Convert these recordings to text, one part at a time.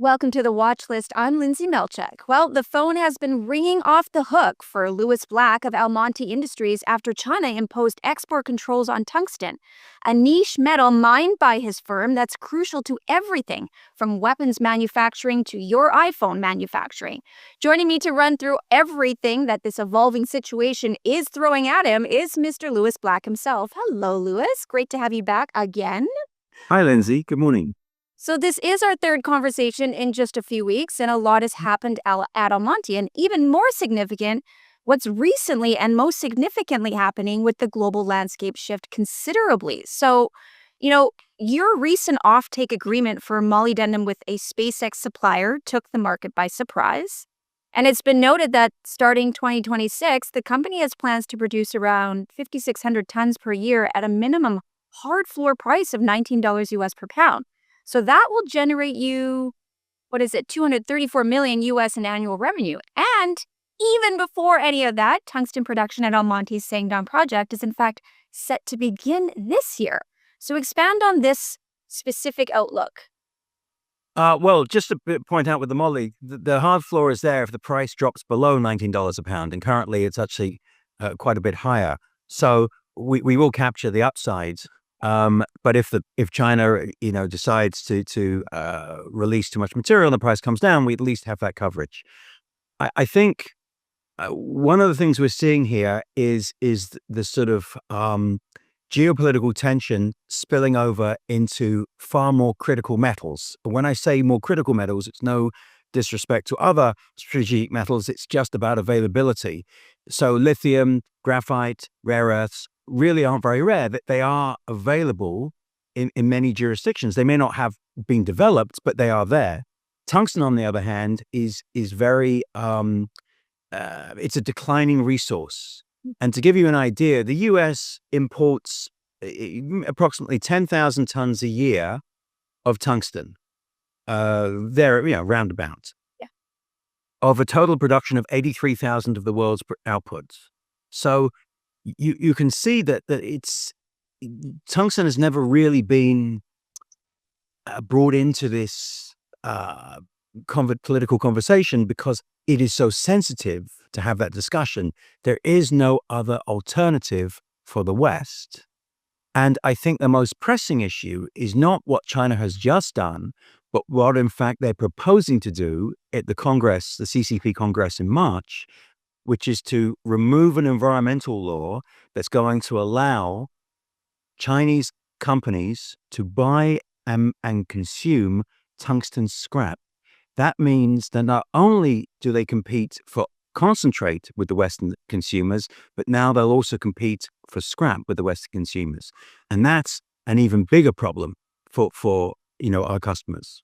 Welcome to the watch list. I'm Lindsay Melchek. Well, the phone has been ringing off the hook for Louis Black of Almonty Industries after China imposed export controls on tungsten, a niche metal mined by his firm that's crucial to everything from weapons manufacturing to your iPhone manufacturing. Joining me to run through everything that this evolving situation is throwing at him is Mr. Louis Black himself. Hello, Louis. Great to have you back again. Hi, Lindsay. Good morning. So this is our third conversation in just a few weeks, and a lot has happened at Almonty. And even more significant, what's recently and most significantly happening with the global landscape shift considerably. So, your recent offtake agreement for molybdenum with a SpaceX supplier took the market by surprise. And it's been noted that starting 2026, the company has plans to produce around 5,600 tons per year at a minimum hard floor price of $19 US per pound. So that will generate you, 234 million US in annual revenue. And even before any of that, tungsten production at Almonty's Sangdong project is in fact set to begin this year. So expand on this specific outlook. Well, just to point out with the moly, the hard floor is there if the price drops below $19 a pound, and currently it's actually quite a bit higher. So we will capture the upside. But if China, decides to release too much material and the price comes down, we at least have that coverage. I think one of the things we're seeing here is the sort of geopolitical tension spilling over into far more critical metals. When I say more critical metals, it's no disrespect to other strategic metals. It's just about availability. So lithium, graphite, rare earths really aren't very rare, that they are available in many jurisdictions. They may not have been developed, but they are there. Tungsten, on the other hand, is very, it's a declining resource. And to give you an idea, the US imports approximately 10,000 tons a year of tungsten. They're, roundabout. Yeah. Of a total production of 83,000 of the world's outputs. So you can see that it's tungsten has never really been brought into this political conversation because it is so sensitive to have that discussion. There is no other alternative for the West. And I think the most pressing issue is not what China has just done, but what in fact they're proposing to do at the Congress, the CCP Congress in March, which is to remove an environmental law that's going to allow Chinese companies to buy and consume tungsten scrap. That means that not only do they compete for concentrate with the Western consumers, but now they'll also compete for scrap with the Western consumers. And that's an even bigger problem for our customers.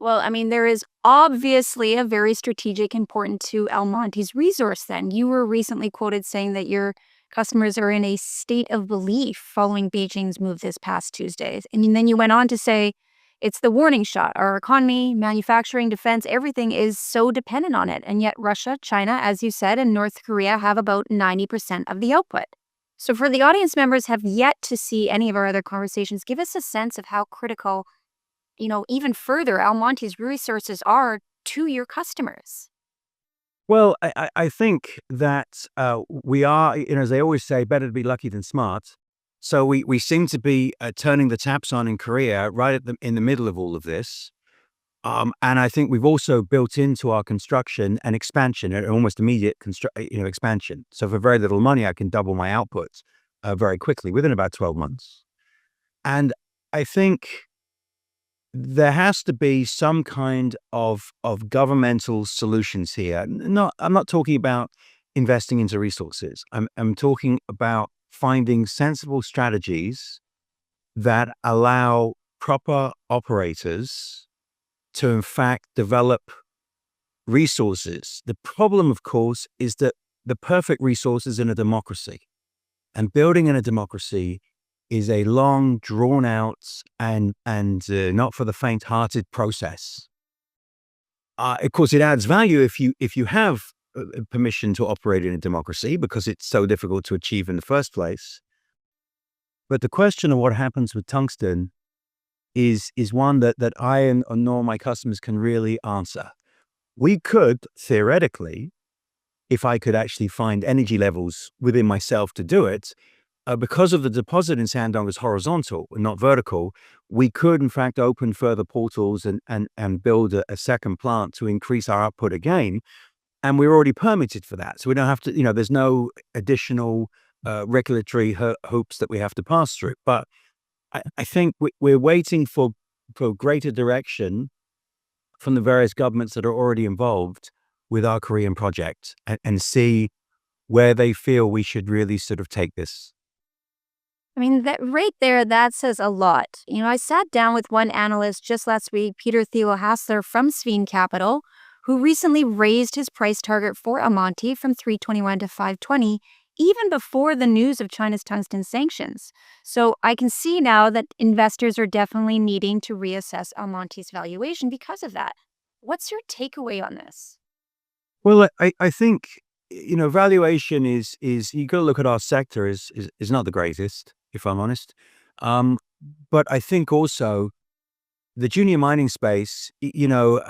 Well, there is obviously a very strategic importance to Almonty's resource then. You were recently quoted saying that your customers are in a state of belief following Beijing's move this past Tuesday. And then you went on to say, it's the warning shot. Our economy, manufacturing, defense, everything is so dependent on it. And yet Russia, China, as you said, and North Korea have about 90% of the output. So for the audience members have yet to see any of our other conversations, give us a sense of how critical even further, Almonty's resources are to your customers. Well, I think that we are, as they always say, better to be lucky than smart. So we seem to be turning the taps on in Korea right in the middle of all of this. And I think we've also built into our construction an expansion, an almost immediate expansion. So for very little money, I can double my output very quickly within about 12 months. And I think there has to be some kind of governmental solutions here. I'm not talking about investing into resources. I'm talking about finding sensible strategies that allow proper operators to, in fact, develop resources. The problem, of course, is that the perfect resource is in a democracy. And building in a democracy is a long, drawn-out and not for the faint-hearted process. Of course, it adds value if you have permission to operate in a democracy because it's so difficult to achieve in the first place. But the question of what happens with tungsten is one that I and nor my customers can really answer. We could theoretically, if I could actually find energy levels within myself to do it, because of the deposit in Sangdong is horizontal and not vertical, we could in fact open further portals and build a second plant to increase our output again. And we're already permitted for that. So we don't have to, there's no additional regulatory hoops that we have to pass through. But I think we're waiting for greater direction from the various governments that are already involved with our Korean project and see where they feel we should really sort of take this. I mean, that right there, that says a lot. I sat down with one analyst just last week, Peter Theo Hassler from Sveen Capital, who recently raised his price target for Almonty from 321 to 520, even before the news of China's tungsten sanctions. So I can see now that investors are definitely needing to reassess Almonty's valuation because of that. What's your takeaway on this? Well, I think, valuation is you got to look at our sector is not the greatest, if I'm honest. Um, but I think also the junior mining space,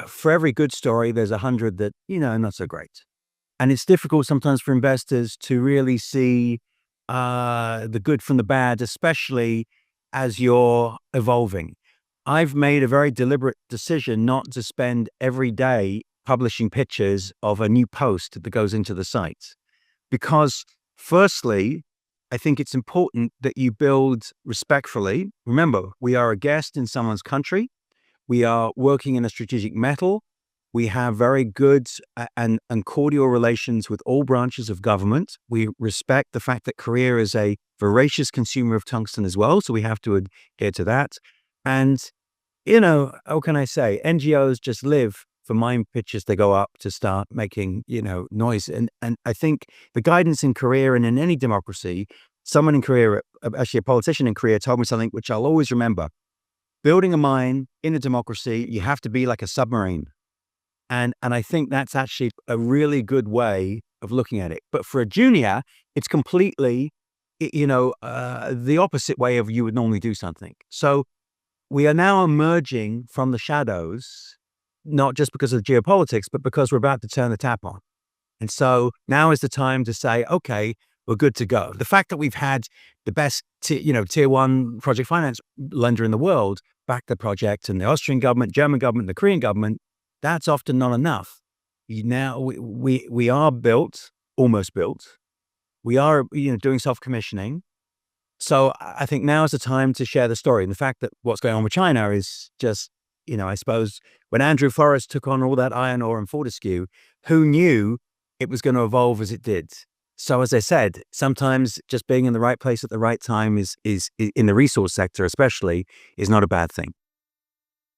for every good story, there's 100 that, not so great. And it's difficult sometimes for investors to really see the good from the bad, especially as you're evolving. I've made a very deliberate decision not to spend every day publishing pictures of a new post that goes into the site. Because firstly, I think it's important that you build respectfully. Remember, we are a guest in someone's country. We are working in a strategic metal. We have very good and cordial relations with all branches of government. We respect the fact that Korea is a voracious consumer of tungsten as well, so we have to adhere to that. And, how can I say? NGOs just live for mine pictures to go up to start making, noise. And I think the guidance in Korea and in any democracy, someone in Korea, actually a politician in Korea, told me something which I'll always remember. Building a mine in a democracy, you have to be like a submarine. And I think that's actually a really good way of looking at it. But for a junior, it's completely, the opposite way of you would normally do something. So we are now emerging from the shadows, not just because of geopolitics, but because we're about to turn the tap on. And so now is the time to say, okay, we're good to go. The fact that we've had the best, tier one project finance lender in the world back the project, and the Austrian government, German government, the Korean government, that's often not enough. Now we are built, almost built. We are, doing self-commissioning. So I think now is the time to share the story. And the fact that what's going on with China is just, I suppose when Andrew Forrest took on all that iron ore and Fortescue, who knew it was going to evolve as it did? So as I said, sometimes just being in the right place at the right time is in the resource sector especially, is not a bad thing.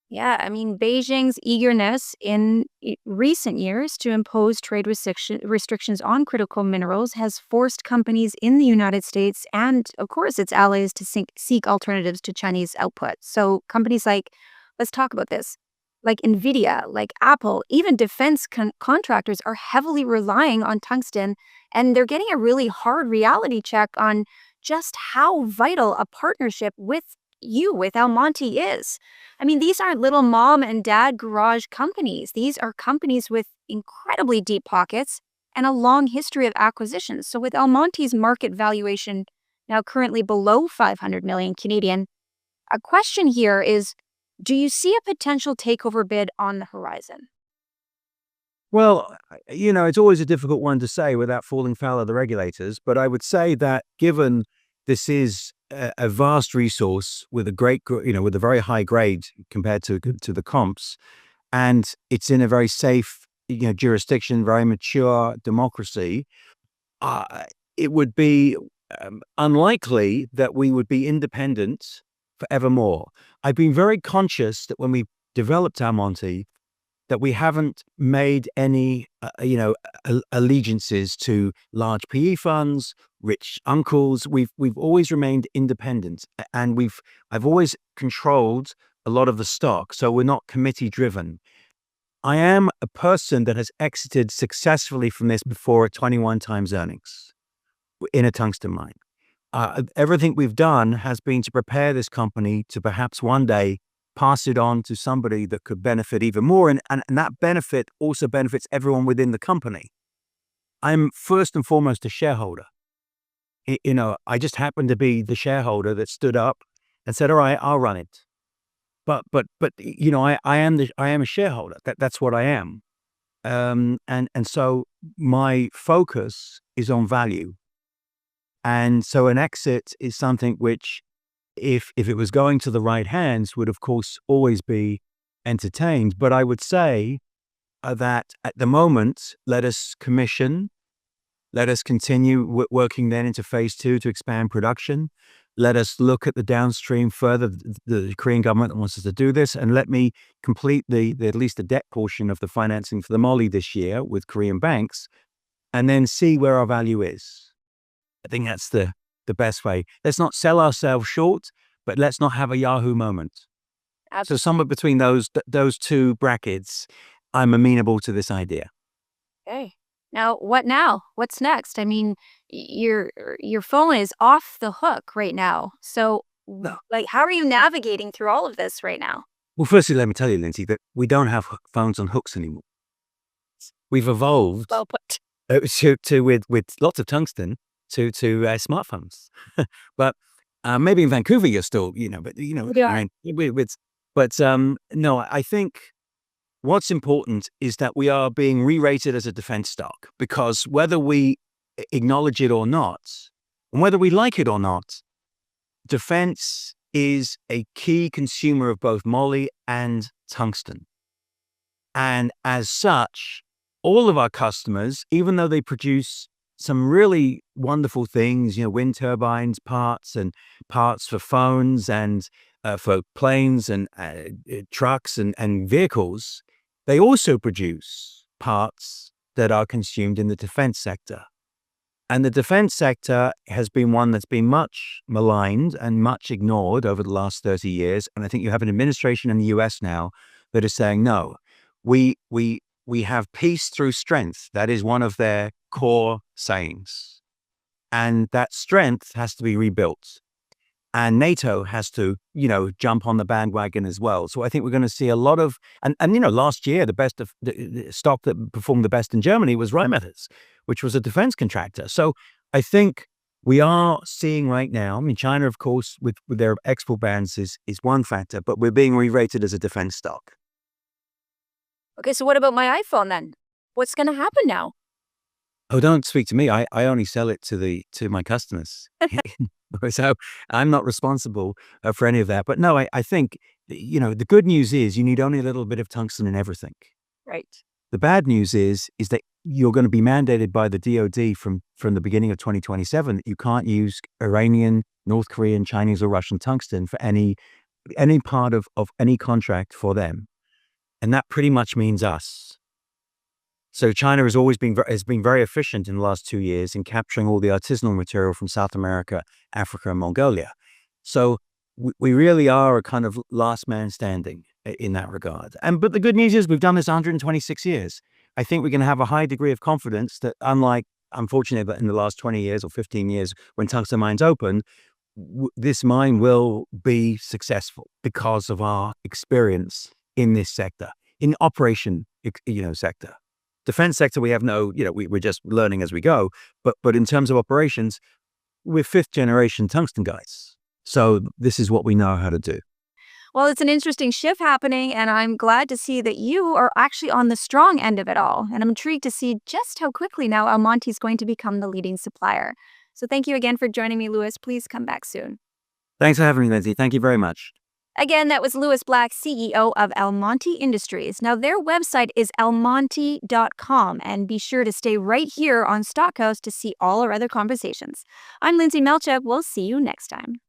Yeah, I mean, Beijing's eagerness in recent years to impose trade restrictions on critical minerals has forced companies in the United States and, of course, its allies to seek alternatives to Chinese output. So companies like, let's talk about this, like Nvidia, like Apple, even defense contractors are heavily relying on tungsten, and they're getting a really hard reality check on just how vital a partnership with Almonty is. I mean, these aren't little mom and dad garage companies. These are companies with incredibly deep pockets and a long history of acquisitions. So with Almonty's market valuation now currently below 500 million Canadian, a question here is, do you see a potential takeover bid on the horizon? Well, it's always a difficult one to say without falling foul of the regulators. But I would say that given this is a vast resource with a with a very high grade compared to the comps, and it's in a very safe, jurisdiction, very mature democracy, uh, it would be unlikely that we would be independent forevermore. I've been very conscious that when we developed Almonty, that we haven't made any, allegiances to large PE funds, rich uncles. We've always remained independent, and I've always controlled a lot of the stock, so we're not committee driven. I am a person that has exited successfully from this before at 21 times earnings in a tungsten mine. Everything we've done has been to prepare this company to perhaps one day pass it on to somebody that could benefit even more. And that benefit also benefits everyone within the company. I'm first and foremost a shareholder. I just happen to be the shareholder that stood up and said, all right, I'll run it. But I am a shareholder. That's what I am. And so my focus is on value. And so an exit is something which, if it was going to the right hands, would of course always be entertained. But I would say that at the moment, let us continue working then into phase 2 to expand production. Let us look at the downstream further. The Korean government wants us to do this, and let me complete at least the debt portion of the financing for the moly this year with Korean banks, and then see where our value is. I think that's the best way. Let's not sell ourselves short, but let's not have a Yahoo moment. So somewhere between those two brackets, I'm amenable to this idea. Okay. Now, what now? What's next? I mean, your phone is off the hook right now. So, No. how are you navigating through all of this right now? Well, firstly, let me tell you, Lindsay, that we don't have phones on hooks anymore. We've evolved Well put. with lots of tungsten to smartphones. But maybe in Vancouver you're still, We are. I mean, no, I think what's important is that we are being re-rated as a defense stock, because whether we acknowledge it or not, and whether we like it or not, defense is a key consumer of both moly and tungsten. And as such, all of our customers, even though they produce some really wonderful things, wind turbines, parts for phones and for planes and trucks and vehicles, they also produce parts that are consumed in the defense sector. And the defense sector has been one that's been much maligned and much ignored over the last 30 years. And I think you have an administration in the US now that is saying, no, we have peace through strength. That is one of their core sayings. And that strength has to be rebuilt. And NATO has to, jump on the bandwagon as well. So I think we're going to see a lot of, and last year, the stock that performed the best in Germany was Rheinmetall's, which was a defense contractor. So I think we are seeing right now, China, of course, with their export bans is one factor, but we're being re-rated as a defense stock. Okay, so what about my iPhone then? What's going to happen now? Oh, don't speak to me. I only sell it to my customers. So I'm not responsible for any of that. But no, I think, the good news is you need only a little bit of tungsten in everything. Right. The bad news is that you're going to be mandated by the DoD from the beginning of 2027 that you can't use Iranian, North Korean, Chinese, or Russian tungsten for any part of any contract for them. And that pretty much means us. So China has been very efficient in the last 2 years in capturing all the artisanal material from South America, Africa, and Mongolia. So we really are a kind of last man standing in that regard. But the good news is we've done this 126 years. I think we're going to have a high degree of confidence that, unfortunately, in the last 20 years or 15 years, when tungsten mines open, this mine will be successful because of our experience in this sector, in operation, sector. Defense sector, we have we're just learning as we go. But in terms of operations, we're 5th generation tungsten guys. So this is what we know how to do. Well, it's an interesting shift happening, and I'm glad to see that you are actually on the strong end of it all. And I'm intrigued to see just how quickly now Almonty is going to become the leading supplier. So thank you again for joining me, Louis. Please come back soon. Thanks for having me, Lindsay. Thank you very much. Again, that was Louis Black, CEO of Almonty Industries. Now, their website is almonty.com, and be sure to stay right here on Stockhouse to see all our other conversations. I'm Lindsay Melchuk. We'll see you next time.